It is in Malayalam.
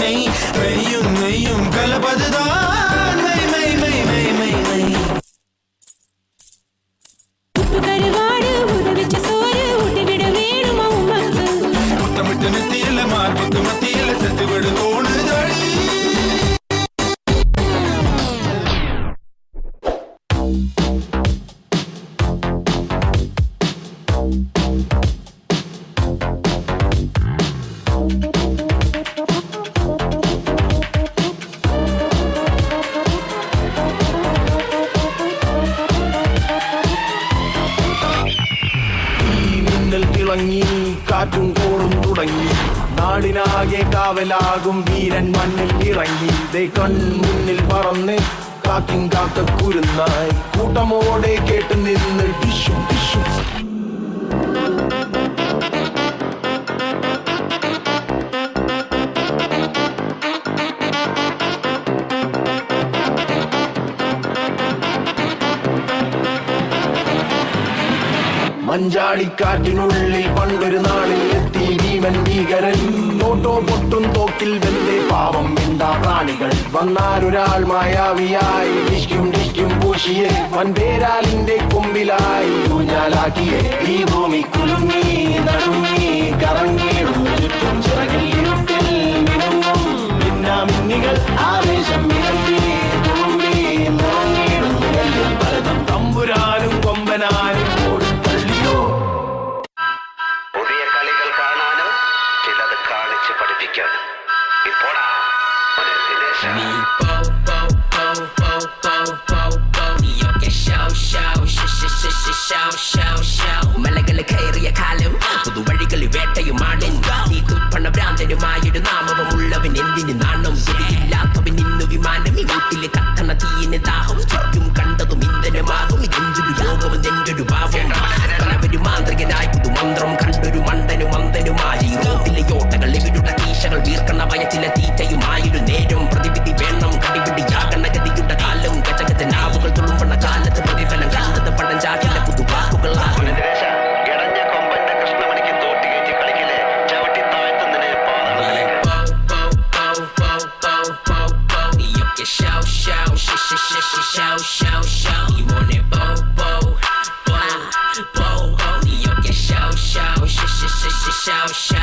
நெய் மெய்யும் நெய்யும் கலப்பதுதான் மெய் மெய் மெய் மெய் மெய் மெய். முத்தமிட்டு நெத்தியில மார்புக்கு மத்தியில செத்து விடு தோணுதடி. തിളങ്ങി കാറ്റും കോളും തുടങ്ങി നാടിനാകെ കാവലാകും വീരൻ മണ്ണിൽ ഇറങ്ങി കൺമുന്നിൽ പറന്ന് കാക്കിൻ കാക്ക കുരുന്നായി കൂട്ടമോടെ കേട്ട് നിന്ന് ടിഷു ടിഷു. മഞ്ചാടിക്കാറ്റിനുള്ളിൽ പണ്ടൊരു നാളിൽ എത്തി ഭീമൻ ഭീകരൻ. തോട്ടോ പൊട്ടും തോക്കിൽ വെന്തേ പാവം എന്താ പ്രാണികൾ. വന്നാരൊരാൾ മായാവിയായി ഡിഷ്കും ഡിഷ്കും പൂശിയെ വൻപേരാലിന്റെ കൊമ്പിലായി ഊഞ്ഞാലാക്കിയെ. ഈ ഭൂമി കുലുങ്ങി നടുങ്ങി കറങ്ങിടും ചുറ്റും ചിറകിൽ ഇരുട്ടിൽ മിനുങ്ങും മിന്നാമിന്നികൾ ആവേശം മിനങ്ങി തുളുമ്പി നിറങ്ങിടും പലതും തമ്പുരാനും കൊമ്പനാനും മലകള് കയറിയ കാലം പുതുവഴികളിൽ വേട്ടയുമാടൻ. നീ തുപ്പണ ഭ്രാന്തനുമായൊരു നാമമുള്ളവൻ എന്തിന് നാണം. ശരിയില്ലാത്തവൻ ഇന്നു വിമാനം. ഈ വീട്ടിലെ കത്തണ തീയിന് ദാഹം ചുറ്റും കണ്ടതും ഇന്ധനമാകും. ഇതെന്തൊരു യോഗവും എന്തൊരു ഭാവം. പലവരു മാന്ത്രികനായി പുതുമന്ത്രം കണ്ടൊരു മണ്ടനും മന്ദനുമായി. റോഡിലെ ഓട്ടകൾ ഇവരുടെ തീശകൾ വീർക്കണ വയറ്റിലെ തീറ്റയുമായൊരു നേരം. പ്രതിവിധി വേണം കടിപിടിയാകണ ഗതിയുടെ കാലം. ഗജഗജനാവുകൾ തുളുമ്പണ കാലത്ത് പ്രതിഫലം കണ്ടത് പഴഞ്ചാക്കിലെ പുതുവാക്കുകളാകും. Shout